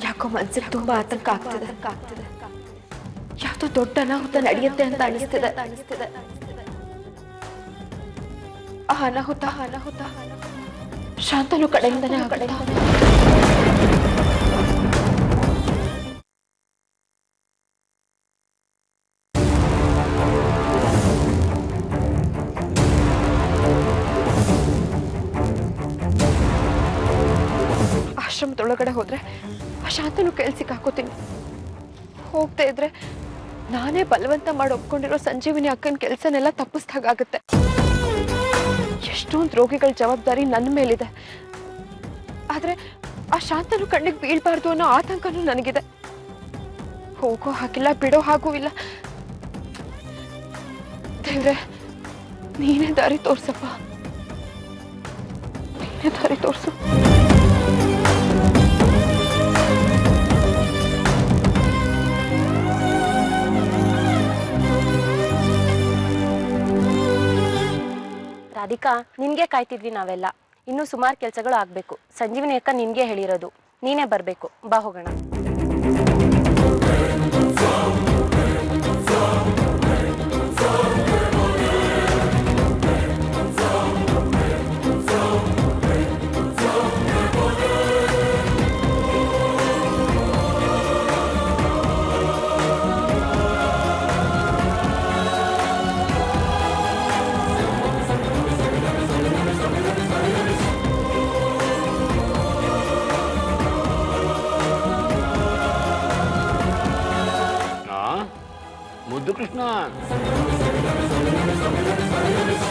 ಯಾಕೋ ಮನಸ್ಸಿಗೆ ತುಂಬಾ ಆತಂಕ ಆಗ್ತಿದೆ. ಯಾವ್ದೋ ದೊಡ್ಡ ಅನಾಹುತ ನಡೆಯುತ್ತೆ ಅಂತ ಅನಿಸ್ತಿದೆ. ಆ ಅನಾಹುತ ಶಾಂತನು ಕಡೆಯಿಂದನೇ ಆಗುತ್ತಾ? ಆಶ್ರಮದೊಳಗಡೆ ಹೋದ್ರೆ ಆ ಶಾಂತನು ಕೆಲ್ಸಕ್ಕೆ ಹಾಕೋತೀನಿ. ಹೋಗ್ತಾ ಇದ್ರೆ ನಾನೇ ಬಲವಂತ ಮಾಡಿ ಒಪ್ಕೊಂಡಿರೋ ಸಂಜೀವಿನಿ ಅಕ್ಕನ ಕೆಲಸನೆಲ್ಲ ತಪ್ಪಿಸ್ದಾಗತ್ತೆ. ಎಷ್ಟೊಂದು ರೋಗಿಗಳ ಜವಾಬ್ದಾರಿ ನನ್ನ ಮೇಲಿದೆ. ಆದ್ರೆ ಆ ಶಾಂತನು ಕಣ್ಣಿಗೆ ಬೀಳ್ಬಾರ್ದು ಅನ್ನೋ ಆತಂಕನೂ ನನಗಿದೆ. ಹೋಗೋ ಹಾಗಿಲ್ಲ, ಬಿಡೋ ಹಾಗೂ ಇಲ್ಲ. ದೇವ್ರೆ, ನೀನೇ ದಾರಿ ತೋರ್ಸಪ್ಪ, ನೀನೇ ದಾರಿ ತೋರ್ಸು. ರಾಧಿಕಾ, ನಿನ್ಗೆ ಕಾಯ್ತಿದ್ವಿ ನಾವೆಲ್ಲ. ಇನ್ನೂ ಸುಮಾರು ಕೆಲಸಗಳು ಆಗ್ಬೇಕು. ಸಂಜೀವಿನಿ ಅಕ್ಕ ನಿನ್ಗೆ ಹೇಳಿರೋದು, ನೀನೇ ಬರ್ಬೇಕು. ಬಾ ಹೋಗೋಣ. ಮುದ್ದು ಕೃಷ್ಣ,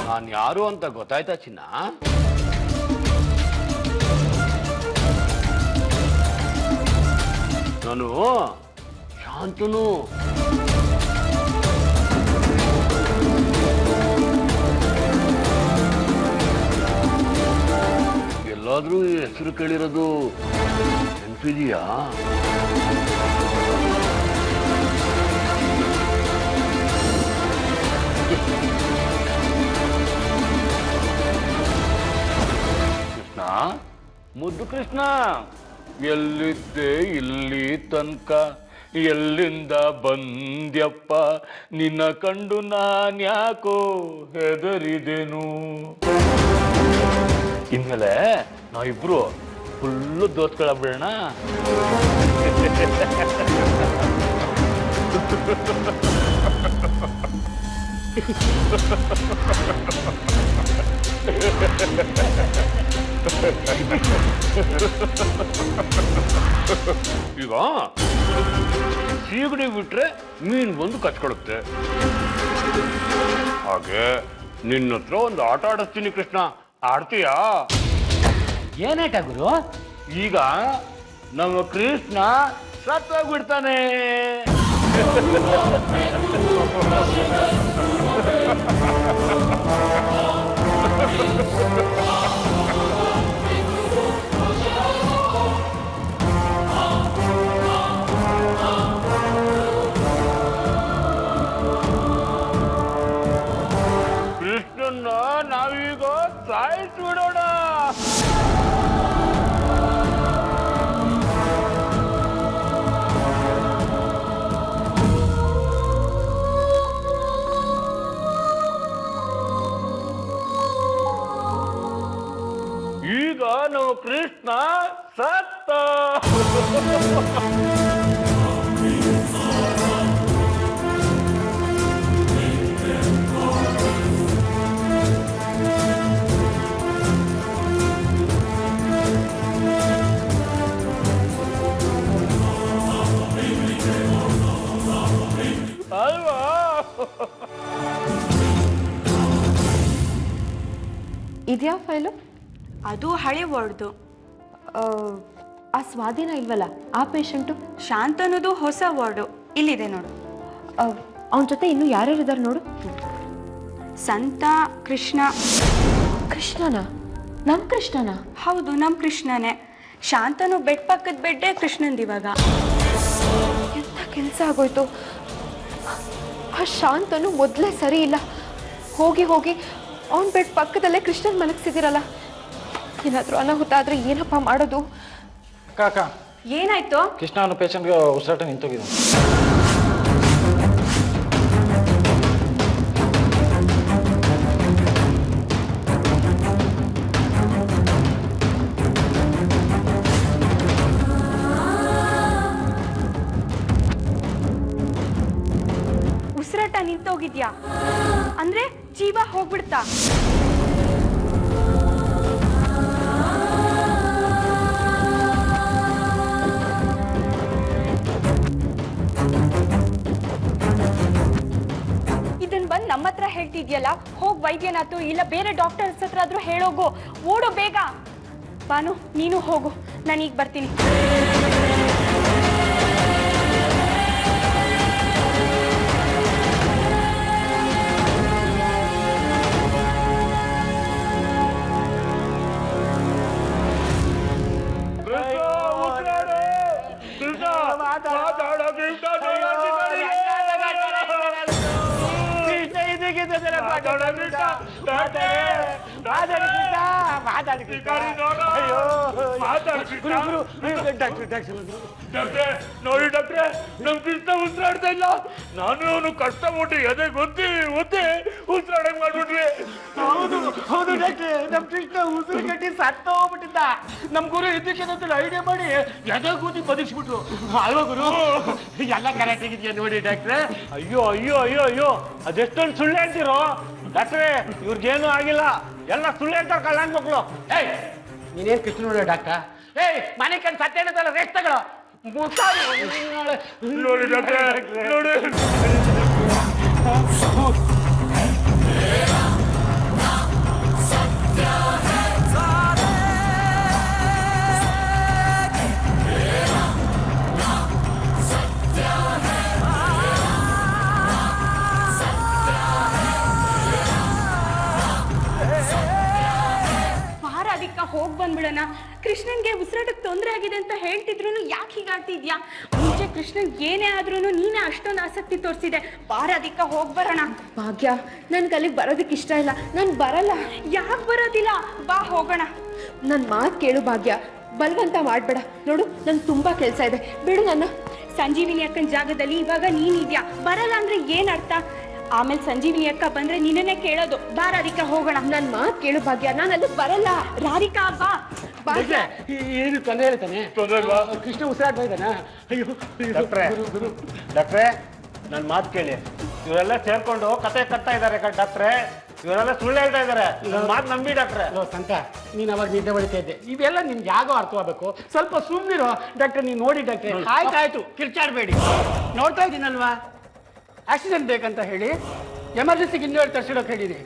ನಾನು ಯಾರು ಅಂತ ಗೊತ್ತಾಯ್ತಾ ಚಿನ್ನ? ನಾನು ಶಾಂತನು. ಎಲ್ಲಾದ್ರೂ ಈ ಹೆಸರು ಕೇಳಿರೋದು ನೆನಪಿದೆಯಾ? ಕೃಷ್ಣ, ಮುದ್ದು ಕೃಷ್ಣ, ಎಲ್ಲಿದ್ದೆ ಇಲ್ಲಿ ತನಕ? ಎಲ್ಲಿಂದ ಬಂದ್ಯಪ್ಪ? ನಿನ್ನ ಕಂಡು ನಾನ್ಯಾಕೋ ಹೆದರಿದೆನು. ಇನ್ಮೇಲೆ ನಾವಿಬ್ರು ಫುಲ್ಲು ದೋಸ್ಗಳಾಗ್ಬಿಡೋಣ. ಈಗ ಸೀಗಡಿ ಬಿಟ್ರೆ ಮೀನು ಬಂದು ಕಚ್ಕೊಳುತ್ತೆ. ಹಾಗೆ ನಿನ್ನ ಹತ್ರ ಒಂದು ಆಟ ಆಡಿಸ್ತೀನಿ ಕೃಷ್ಣ, ಆಡ್ತೀಯಾ? ಏನಾಟ ಗುರು? ಈಗ ನಮ್ಮ ಕೃಷ್ಣ ಸತ್ತೋಗ್ಬಿಡ್ತಾನೆ. ಕೃಷ್ಣನ್ನ ನಾವೀಗ ಸಾಯಿಸ್ಬಿಡೋಣ. ಈಗ ನಾವು ಕೃಷ್ಣ ಸತ್ತ. ಅಲ್ವಾ? ಇದ್ಯಾ ಫೈಲು? ಅದು ಹಳೆ ವಾರ್ಡ್ದು. ಆ ಸ್ವಾಧೀನ ಇಲ್ವಲ್ಲ, ಆ ಪೇಷಂಟು? ಶಾಂತ ಅನ್ನೋದು ಹೊಸ ವಾರ್ಡು. ಇಲ್ಲಿದೆ ನೋಡು. ಅವನ ಜೊತೆ ಇನ್ನು ಯಾರ್ಯಾರಿದ್ದಾರೆ ನೋಡು. ಸಂತ, ಕೃಷ್ಣ. ಕೃಷ್ಣನಾ? ನಮ್ಮ ಕೃಷ್ಣನಾ? ಹೌದು, ನಮ್ಮ ಕೃಷ್ಣನೇ. ಶಾಂತನು ಬೆಡ್ ಪಕ್ಕದ ಬೆಡ್ಡೇ ಕೃಷ್ಣಂದು ಇವಾಗ. ಎಂಥ ಕೆಲಸ ಆಗೋಯ್ತು. ಆ ಶಾಂತನು ಮೊದಲೇ ಸರಿ ಇಲ್ಲ. ಹೋಗಿ ಹೋಗಿ ಅವನ ಬೆಡ್ ಪಕ್ಕದಲ್ಲೇ ಕೃಷ್ಣನ್ ಮಲಗಿಸಿದಿರಲ್ಲ, ಏನಾದರೂ ಅನಾಹುತ ಆದ್ರೆ ಏನಪ್ಪ ಮಾಡೋದು? ಕಾಕ, ಏನಾಯ್ತು? ಕೃಷ್ಣ ಅನ್ನೋ ಪೇಷಂಟ್ಗೆ ಉಸಿರಾಟ ನಿಂತೋಗಿದೆ. ಉಸಿರಾಟ ನಿಂತೋಗಿದ್ಯಾ ಅಂದ್ರೆ ಜೀವ ಹೋಗ್ಬಿಡ್ತಾ? ಇದನ್ ಬಂದ್ ನಮ್ಮ ಹತ್ರ ಹೇಳ್ತಿದ್ಯಲ್ಲ, ಹೋಗ್ ವೈದ್ಯನಾಥ್ ಇಲ್ಲ ಬೇರೆ ಡಾಕ್ಟರ್ಸ್ ಹತ್ರ ಆದ್ರೂ ಹೇಳೋಗು. ಓಡು ಬೇಗ. ಬಾನು, ನೀನು ಹೋಗು, ನಾನು ಈಗ ಬರ್ತೀನಿ. ನೋಡಿ ಡಾಕ್ಟ್ರೆ, ನಮ್ ಕೃಷ್ಣ ಉಸಿರಾಡ್ತಾ ಇಲ್ಲ. ನಾನು ಅವನು ಕಷ್ಟಪಟ್ಟು ಎದೆ ಗೊತ್ತಿ ಒತ್ತಿ ಉಸಿರಾಡಂಗ್ ಮಾಡ್ಬಿಟ್ವಿ. ಹೌದು ಡಾಕ್ಟ್ರೆ, ನಮ್ ಕೃಷ್ಣ ಉಸಿರು ಕಟ್ಟಿ ಸತ್ತ ಹೋಗ್ಬಿಟ್ಟಿದ್ದ. ನಮ್ ಗುರು ಇದಕ್ಕೆ ಐಡಿಯಾ ಮಾಡಿ ಎದೆ ಕೂತಿ ಬದುಕ್ಸ್ಬಿಟ್ರು ಅಲ್ವಾ ಗುರು? ಎಲ್ಲ ಕರೆಕ್ಟ್ ಆಗಿದ್ಯಾ ನೋಡಿ ಡಾಕ್ಟ್ರೆ. ಅಯ್ಯೋ ಅಯ್ಯೋ ಅಯ್ಯೋ ಅಯ್ಯೋ, ಅದೆಷ್ಟೊಂದು ಸುಳ್ಳು ಹೇಳ್ತಿರೋ ಡಾಕ್ಟ್ರೆ. ಇವ್ರಿಗೇನು ಆಗಿಲ್ಲ, ಎಲ್ಲ ಸುಳ್ಳು ಹೇಳ್ತಾರೆ ಕಲ್ಯಾಣ ಮಕ್ಕಳು. ಏಯ್, ನೀನೇನ್ ಕೃಷ್ಣ ನೋಡ ಡಾಕ್ಟ್ರ? ಏಯ್, ಮನೆ ಕಂಡು ಸತ್ತೇನದಲ್ಲ, ರೇಟ್ ತಗೊಳ್ಳೋ. ನೋಡಿ ಡಾಕ್ಟ್ರೆ, ನೋಡಿ. ಹೋಗ್ ಬಂದ್ಬಿಡೋಣ. ಕೃಷ್ಣನ್ಗೆ ಉಸಿರಾಟಕ್ಕೆ ತೊಂದರೆ ಆಗಿದೆ ಅಂತ ಹೇಳ್ತಿದ್ರು ಯಾಕೆ ಹೀಗಾಡ್ತಿದ್ಯಾ? ಮುಂಚೆ ಕೃಷ್ಣನ್ ಏನೇ ಆದ್ರೂ ನೀನೇ ಅಷ್ಟೊಂದು ಆಸಕ್ತಿ ತೋರಿಸಿದೆ. ಬಾರಾಧಿಕ ಹೋಗ್ ಬರೋಣ. ಭಾಗ್ಯ, ನನ್ಗೆ ಅಲ್ಲಿಗೆ ಬರೋದಕ್ಕೆ ಇಷ್ಟ ಇಲ್ಲ, ನಾನು ಬರಲ್ಲ. ಯಾಕೆ ಬರೋದಿಲ್ಲ? ಬಾ ಹೋಗೋಣ. ನನ್ನ ಮಾತು ಕೇಳು ಭಾಗ್ಯ, ಬಲವಂತ ಮಾಡ್ಬೇಡ. ನೋಡು, ನನ್ಗೆ ತುಂಬಾ ಕೆಲಸ ಇದೆ, ಬಿಡು ನನ್ನ. ಸಂಜೀವಿನಿ ಅಕ್ಕನ ಜಾಗದಲ್ಲಿ ಇವಾಗ ನೀನಿದ್ಯಾ, ಬರಲ್ಲ ಅಂದ್ರೆ ಏನ್ ಅರ್ಥ? ಆಮೇಲೆ ಸಂಜೀವಿನಿ ಅಕ್ಕ ಬಂದ್ರೆ ನಿನ್ನೇ ಕೇಳೋದು. ಬಾ ರಾಧಿಕಾ ಹೋಗೋಣ. ನನ್ನ ಮಾತು ಕೇಳು ಭಾಗ್ಯ, ನಾನು ಅಲ್ಲಿ ಬರಲ್ಲ. ರಾಧಿಕಾ ಬಾ. ಭಾಗ್ಯ, ಏನು ತೊಂದರೆ ಹೇಳ್ತಾನೆ? ಕೃಷ್ಣ ಉಸಿರಾಡ್ತಾ ಇದ್ದಾನ? ಅಯ್ಯೋ ಡಾಕ್ಟ್ರೆ, ಡಾಕ್ಟ್ರೆ, ನನ್ನ ಮಾತು ಕೇಳಿ. ಇವರೆಲ್ಲ ಸೇರ್ಕೊಂಡು ಕತೆ ಕಟ್ತಾ ಇದ್ದಾರೆ ಡಾಕ್ಟ್ರೆ. ಇವರೆಲ್ಲ ಸುಳ್ಳು ಹೇಳ್ತಾ ಇದ್ದಾರೆ. ನನ್ನ ಮಾತು ನಂಬಿ ಡಾಕ್ಟ್ರೆ. ಸಂತ, ನೀನ್ ಅವಾಗ ನಿದ್ದೆ ಹೊಡಿತಾ ಇದ್ದೆ. ಇವೆಲ್ಲ ನಿಮ್ಗೆ ಯಾಗೋ ಅರ್ಥವಾಗಬೇಕು. ಸ್ವಲ್ಪ ಸುಮ್ಮನಿರೋ ಡಾಕ್ಟರ್. ನೀನು ನೋಡಿ ಡಾಕ್ಟ್ರೆ. ಆಯ್ತಾಯ್ತು, ಕಿರ್ಚಾಡಬೇಡಿ. ನೋಡ್ತಾ ಇದ್ದೀನಲ್ವಾ, ಆಕ್ಸಿಜನ್ ಬೇಕಂತ ಹೇಳಿ ಎಮರ್ಜೆನ್ಸಿಗೆ ಇನ್ನೂ ತರಿಸಿಡೋಕೆ ಹೇಳಿದೆ.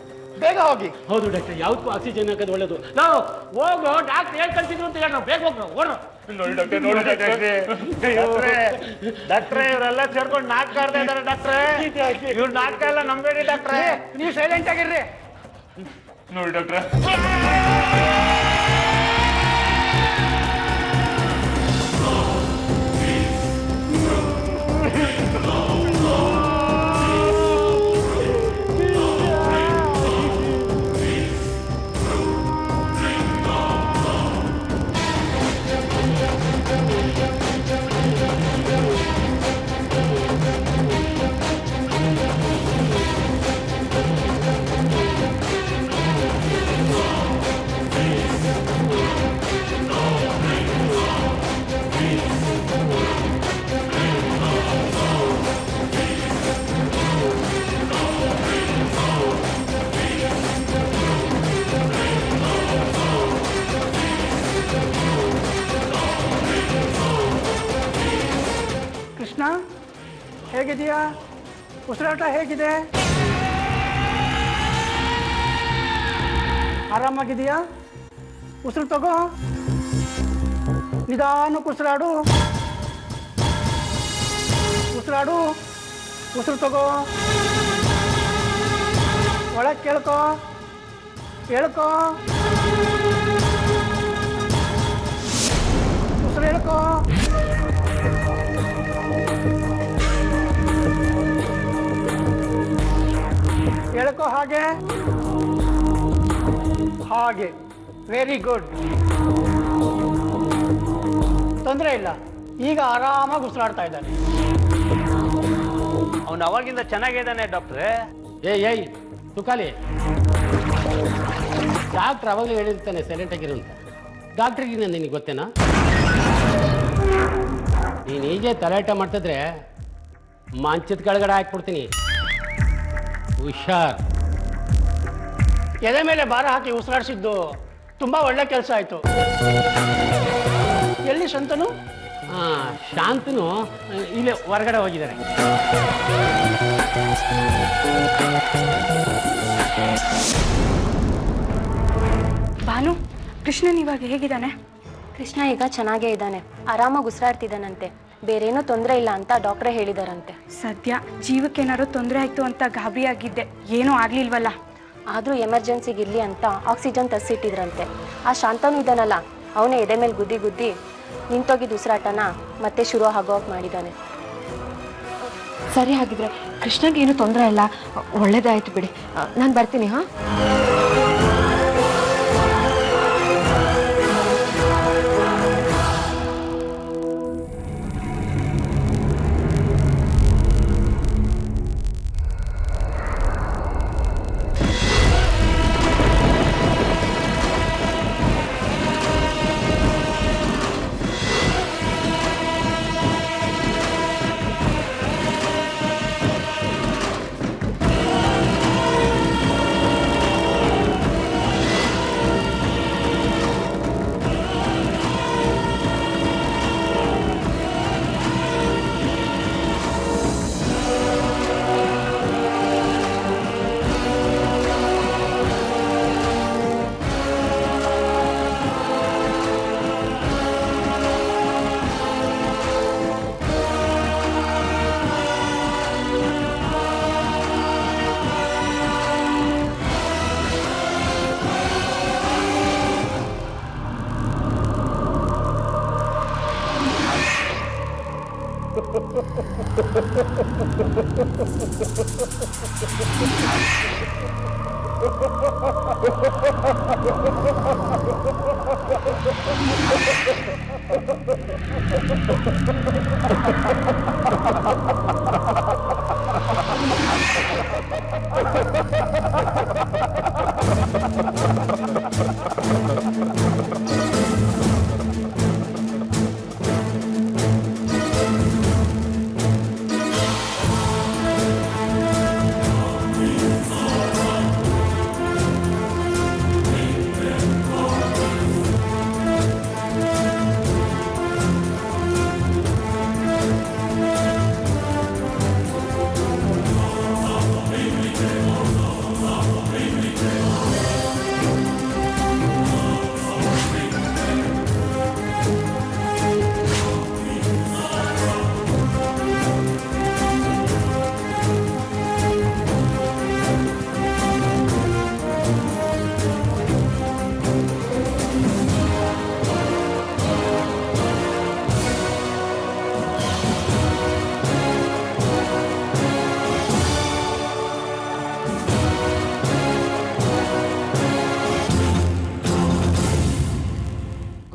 ಬೇಗ ಹೋಗಿ. ಹೌದು ಡಾಕ್ಟರ್, ಯಾವ್ದಕ್ಕೂ ಆಕ್ಸಿಜನ್ ಹಾಕೋದು ಒಳ್ಳೇದು. ನಾವು ಹೋಗೋ, ಡಾಕ್ಟರ್ ಹೇಳಿ ಕಳ್ಸಿದ್ರು ಅಂತ ಹೇಳಿ ನಾವು ಬೇಗ ಹೋಗ್ರು. ಓಡ್ರು. ನೋಡಿ ಡಾಕ್ಟ್ರೆ, ನೋಡಿ ಡಾಕ್ಟ್ರೆ, ಡಾಕ್ಟ್ರೆ ಇವರೆಲ್ಲ ಸೇರ್ಕೊಂಡು ನಾಟಕ ಆಡ್ತಾ ಇದ್ದಾರೆ ಡಾಕ್ಟ್ರೆ. ಇವ್ರ ನಾಟಕ ಎಲ್ಲ ನಂಬೇಡಿ ಡಾಕ್ಟ್ರೆ. ನೀವು ಸೈಲೆಂಟ್ ಆಗಿರ್ರಿ. ನೋಡಿ ಡಾಕ್ಟ್ರೆ, ಕೃಷ್ಣ ಹೇಗಿದೆಯಾ? ಉಸಿರಾಟ ಹೇಗಿದೆ? ಆರಾಮಾಗಿದೆಯಾ? ಉಸಿರು ತಗೋ, ನಿಧಾನಕ್ಕೆ ಉಸಿರಾಡು. ಉಸಿರಾಡು, ಉಸಿರು ತಗೋ. ಒಳಗೆ ಕೇಳ್ಕೋ, ಹೇಳ್ಕೋ. ಉಸಿರು ಹೇಳ್ಕೋ. ಹೇಳ್ಕೋ ಹಾಗೆ. ಹಾಗೆ, ವೆರಿ ಗುಡ್. ತೊಂದರೆ ಇಲ್ಲ, ಈಗ ಆರಾಮಾಗಿ ಉಸಿರಾಡ್ತಾ ಇದ್ದಾನೆ. ಅವನು ಅವಾಗಿಂದ ಚೆನ್ನಾಗಿದ್ದಾನೆ ಡಾಕ್ಟ್ರೇ. ಏಯ್ ತುಕಾಲಿ, ಡಾಕ್ಟ್ರ್ ಅವಾಗಲೇ ಹೇಳಿರ್ತಾನೆ ಸೈಲೆಂಟ್ ಆಗಿರು ಅಂತ. ಡಾಕ್ಟ್ರಿಗೆ ನಿನಗೆ ಗೊತ್ತೇನಾ? ನೀನು ಹೀಗೆ ತಲಾಟೆ ಮಾಡ್ತಿದ್ರೆ ಮಂಚದ ಕೆಳಗಡೆ ಹಾಕ್ಬಿಡ್ತೀನಿ. ಹುಷಾರ್. ಎದೆ ಮೇಲೆ ಭಾರ ಹಾಕಿ ಉಸಿರಾಡಿಸಿದ್ದು ತುಂಬಾ ಒಳ್ಳೆ ಕೆಲಸ ಆಯ್ತು. ಎಲ್ಲಿ ಶಾಂತನು? ಶಾಂತನು ಇಲ್ಲೇ ಹೊರಗಡೆ ಹೋಗಿದ್ದಾರೆ. ಭಾನು, ಕೃಷ್ಣನ್ ಇವಾಗ ಹೇಗಿದ್ದಾನೆ? ಕೃಷ್ಣ ಈಗ ಚೆನ್ನಾಗೇ ಇದ್ದಾನೆ, ಆರಾಮಾಗಿ ಉಸಿರಾಡ್ತಿದ್ದಾನಂತೆ. ಬೇರೇನೂ ತೊಂದರೆ ಇಲ್ಲ ಅಂತ ಡಾಕ್ಟ್ರೇ ಹೇಳಿದಾರಂತೆ. ಸದ್ಯ ಜೀವಕ್ಕೇನಾದ್ರು ತೊಂದರೆ ಆಯ್ತು ಅಂತ ಗಾಬರಿ ಆಗಿದ್ದೆ, ಏನೂ ಆಗ್ಲಿಲ್ವಲ್ಲ? ಆದರೂ ಎಮರ್ಜೆನ್ಸಿಗೆ ಇರಲಿ ಅಂತ ಆಕ್ಸಿಜನ್ ತರಿಸಿಟ್ಟಿದ್ರಂತೆ. ಆ ಶಾಂತನೂ ಇದ್ದಾನಲ್ಲ, ಅವನೇ ಎದೆ ಮೇಲೆ ಗುದ್ದಿ ಗುದ್ದಿ ನಿಂತೋಗಿದ್ದ ಉಸಿರಾಟನ ಮತ್ತೆ ಶುರು ಆಗೋಕೆ ಮಾಡಿದ್ದಾನೆ. ಸರಿ, ಹಾಗಿದ್ರೆ ಕೃಷ್ಣಗೆ ಏನು ತೊಂದರೆ ಇಲ್ಲ, ಒಳ್ಳೇದಾಯ್ತು ಬಿಡಿ. ನಾನು ಬರ್ತೀನಿ. ಹಾ,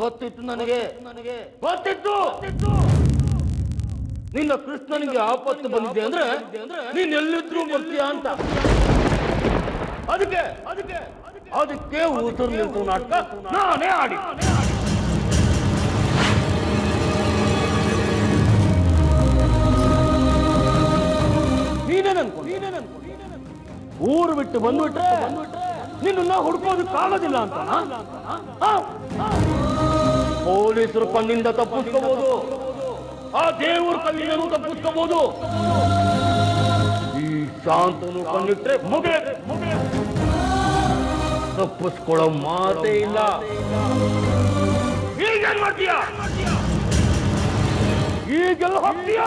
ಗೊತ್ತಿತ್ತು ನನಗೆ ಗೊತ್ತಿತ್ತು ನಿನ್ನ ಕೃಷ್ಣನಿಗೆ ಆಪತ್ತು ಬಂದಿದೆ ಅಂದ್ರೆ ನೀನ್ ಎಲ್ಲಿದ್ರು ಬರ್ತೀಯ ಅಂತ. ಅದಕ್ಕೆ ಉಸಿರು ನಿಲ್ತು ನಾಟಕ ನಾನೇ ಆಡಿ. ನೀನೇನನ್ಕೊ ಊರು ಬಿಟ್ಟು ಬಂದ್ಬಿಟ್ರೆ ನಿನ್ನ ಹುಡ್ಕೋದಕ್ಕಾಗೋದಿಲ್ಲ ಅಂತ. ಪೊಲೀಸರು ಕಣ್ಣಿಂದ ತಪ್ಪಿಸ್ಕೋಬಹುದು, ಆ ದೇವ್ರ ಕಣ್ಣಿಂದನೂ ತಪ್ಪಿಸ್ಕೋಬಹುದು. ಈ ಶಾಂತನು ಕಣ್ಣಿಟ್ರೆ ಮುಗೆ ತಪ್ಪಿಸ್ಕೊಳ್ಳೋ ಮಾತೇ ಇಲ್ಲ. ಈಗೇನ್ ಮಾಡ್ತೀಯ? ಈಗೆಲ್ಲ ಹೋಗ್ತೀಯ?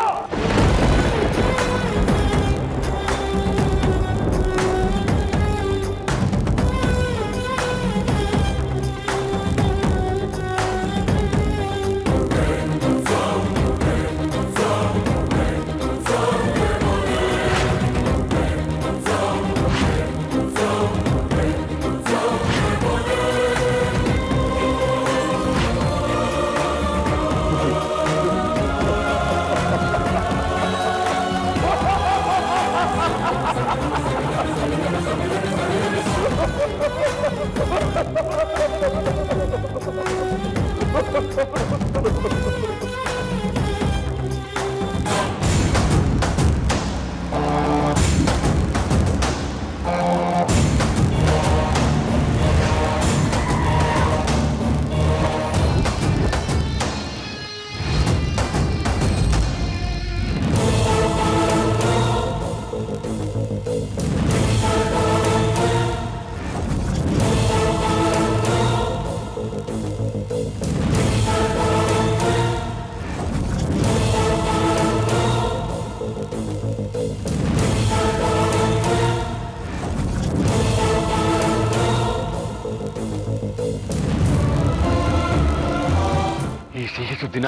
ಈ ಸಿಹಿ ಸುದ್ದಿನ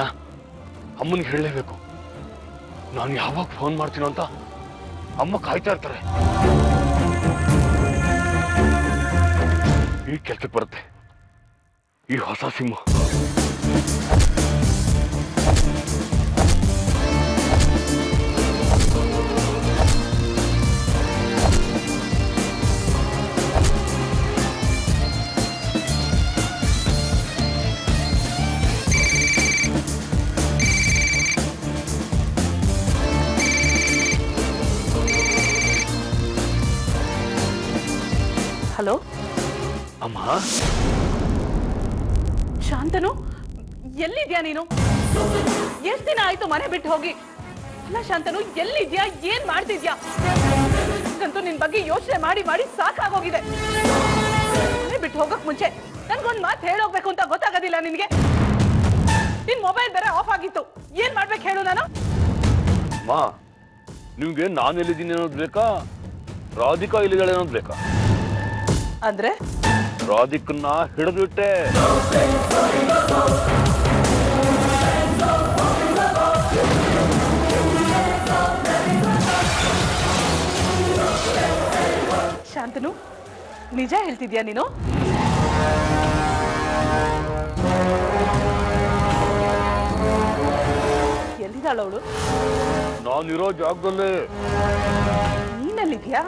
ಅಮ್ಮನಿಗೆ ಹೇಳಲೇಬೇಕು. ನಾನು ಯಾವಾಗ ಫೋನ್ ಮಾಡ್ತೀನೋ ಅಂತ ಅಮ್ಮ ಕಾಯ್ತಾ ಇರ್ತಾರೆ. ಈ ಕೆಲ್ಸಕ್ಕೆ ಬರುತ್ತೆ ಈ ಹೊಸ ಸಿಮ್ಮು. ಹಲೋ ಅಮ್ಮ, ಶಾಂತನು, ಎಲ್ಲಿದ್ಯಾ ನೀನು? ಎಷ್ಟ್ ದಿನ ಆಯ್ತು ಮನೆ ಬಿಟ್ಟು ಹೋಗಿ? ಅಲ್ಲ ಶಾಂತನು, ಎಲ್ಲಿದ್ಯಾ? ಏನ್ ಮಾಡ್ತಿದ್ಯಾ? ನಂಗಂತೂ ನಿನ್ ಬಗ್ಗೆ ಯೋಚನೆ ಮಾಡಿ ಮಾಡಿ ಸಾಕಾಗೋಗಿದೆ. ಮನೆ ಬಿಟ್ಟು ಹೋಗಕ್ ಮುಂಚೆ ನನ್ಗೊಂದ್ ಮಾತು ಹೇಳೋಗ್ಬೇಕು ಅಂತ ಗೊತ್ತಾಗೋದಿಲ್ಲ ನಿನ್ಗೆ? ನಿನ್ ಮೊಬೈಲ್ ಬೇರೆ ಆಫ್ ಆಗಿತ್ತು. ಏನ್ ಮಾಡ್ಬೇಕು ಹೇಳು ನಾನು? ಅಮ್ಮ, ನಿಮ್ಗೆ ನಾನು ಎಲ್ಲಿದ್ದೀನಿ ಅನ್ನೋದು ಬೇಕಾ, ರಾಧಿಕಾ ಎಲ್ಲಿದ್ದಾಳೆ ಅನ್ನೋದು ಬೇಕಾ? ಅಂದ್ರೆ ರಾಧಿಕನ್ನ ಹಿಡಿದುಬಿಟ್ಟೆ. ಶಾಂತನು, ನಿಜ ಹೇಳ್ತಿದ್ಯಾ ನೀನು? ಎಲ್ಲಿದ್ದಾಳವಳು? ನಾನಿರೋ ಜಾಗದಲ್ಲಿ. ನೀನಲ್ಲಿದ್ಯಾ?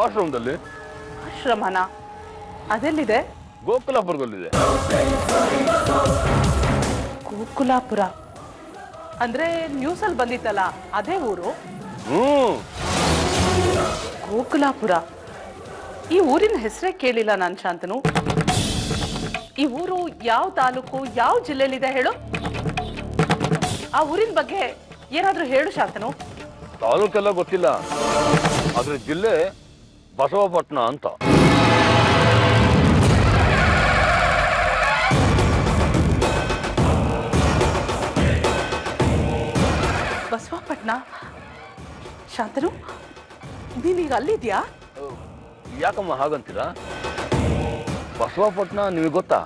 ಆಶ್ರಮದಲ್ಲಿ. ಆಶ್ರಮನ? ಅದೆಲ್ಲಿದೆ? ಗೋಕುಲಾಪುರದಲ್ಲಿದೆ. ಗೋಕುಲಾಪುರ ಅಂದ್ರೆ ನ್ಯೂಸ್ ಅಲ್ಲಿ ಬಂದಿತ್ತಲ್ಲ, ಅದೇ ಊರು? ಗೋಕುಲಾಪುರ. ಈ ಊರಿನ ಹೆಸರೇ ಕೇಳಿಲ್ಲ ನಾನು ಶಾಂತನು. ಈ ಊರು ಯಾವ ತಾಲೂಕು, ಯಾವ ಜಿಲ್ಲೆಯಲ್ಲಿದೆ ಹೇಳು? ಆ ಊರಿನ ಬಗ್ಗೆ ಏನಾದ್ರೂ ಹೇಳು ಶಾಂತನು. ತಾಲೂಕೆಲ್ಲ ಗೊತ್ತಿಲ್ಲ, ಆದ್ರೆ ಜಿಲ್ಲೆ ಬಸವಪಟ್ಟಣ ಅಂತ. ಬಸವಪಟ್ಟಣ? ಶಾಂತನು, ನೀನೀಗ ಅಲ್ಲಿದ್ಯಾ? ಯಾಕಮ್ಮ ಹಾಗಂತೀರಾ? ಬಸವಪಟ್ಟಣ ನಿಮಗೆ ಗೊತ್ತಾ?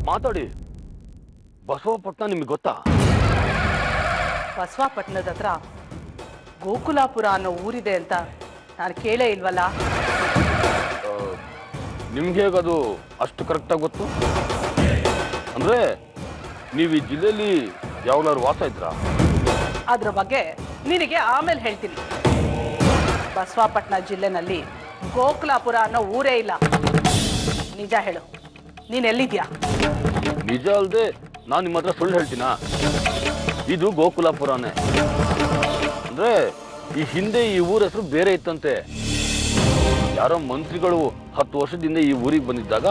ಮಾತಾಡಿ. ಬಸವಪಟ್ಟಣ ನಿಮಗೆ ಗೊತ್ತಾ? ಬಸವಪಟ್ಟಣದ ಹತ್ರ ಗೋಕುಲಾಪುರ ಅನ್ನೋ ಊರಿದೆ ಅಂತ ನಾನು ಕೇಳೇ ಇಲ್ವಲ್ಲ. ನಿಮ್ಗೆ ಹೇಗದು ಅಷ್ಟು ಕರೆಕ್ಟಾಗಿ ಗೊತ್ತು? ಅಂದ್ರೆ ನೀವು ಈ ಜಿಲ್ಲೆಯಲ್ಲಿ ಯಾವಾಗಲಾದ್ರು ವಾಸ ಇದ್ರಾ? ಅದ್ರ ಬಗ್ಗೆ ನಿನಗೆ ಆಮೇಲೆ ಹೇಳ್ತೀನಿ. ಬಸವಪಟ್ಟಣ ಜಿಲ್ಲೆನಲ್ಲಿ ಗೋಕುಲಾಪುರ ಅನ್ನೋ ಊರೇ ಇಲ್ಲ. ನಿಜ ಹೇಳು, ನೀನ್ ಎಲ್ಲಿದ್ಯಾ? ನಿಜ ಅಲ್ದೆ ನಾನು ನಿಮ್ಮ ಹತ್ರ ಸುಳ್ಳು ಹೇಳ್ತೀನಾ? ಇದು ಗೋಕುಲಾಪುರನೇ. ಅಂದ್ರೆ ಈ ಹಿಂದೆ ಈ ಊರ ಹೆಸರು ಬೇರೆ ಇತ್ತಂತೆ. ಯಾರೋ ಮಂತ್ರಿಗಳು 10 ವರ್ಷದಿಂದ ಈ ಊರಿಗೆ ಬಂದಿದ್ದಾಗ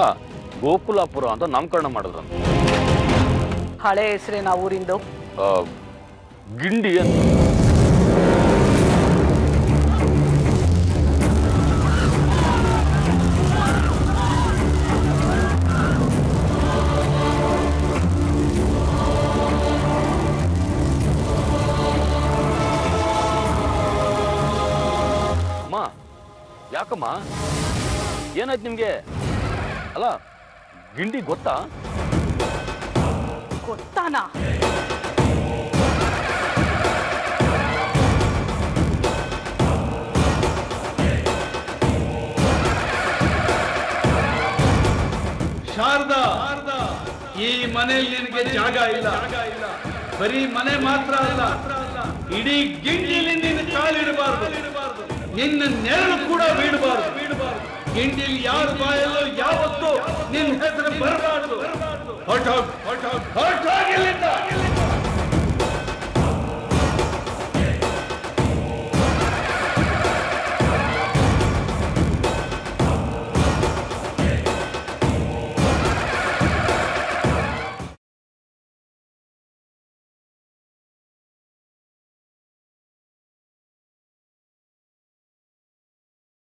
ಗೋಕುಲಾಪುರ ಅಂತ ನಾಮಕರಣ ಮಾಡಿದ್ರಂತೆ. ಹಳೆ ಹೆಸರೇನಾ ಊರಿಂದು? ಆ, ಗಿಂಡಿ ಅಂತ. ಅಮ್ಮ, ಯಾಕಮ್ಮ ಏನಾಯ್ತು ನಿಮ್ಗೆ? ಅಲ್ಲ, ಗಿಂಡಿ ಗೊತ್ತಾ? ಗೊತ್ತಾನಾ? ಶಾರದಾ, ಈ ಮನೆಯಲ್ಲಿ ನಿನಗೆ ಜಾಗ ಇಲ್ಲ. ಬರೀ ಮನೆ ಮಾತ್ರ ಅಲ್ಲ, ಇಡೀ ಗಿಂಡಿಲಿ ನೀನು ಕಾಲಿಡಬಾರ್ದು, ನಿನ್ನ ನೆರಳು ಕೂಡ ಬೀಳಬಾರ್ದು. ಗಿಂಡಿಲಿ ಯಾರ ಬಾಯಲ್ಲೂ ಯಾವತ್ತೂ ನಿನ್ನ ಹೆಸರು ಬರಬಾರ್ದು. ಹೊರಟೋಗಿಲ್ಲಿಂದ.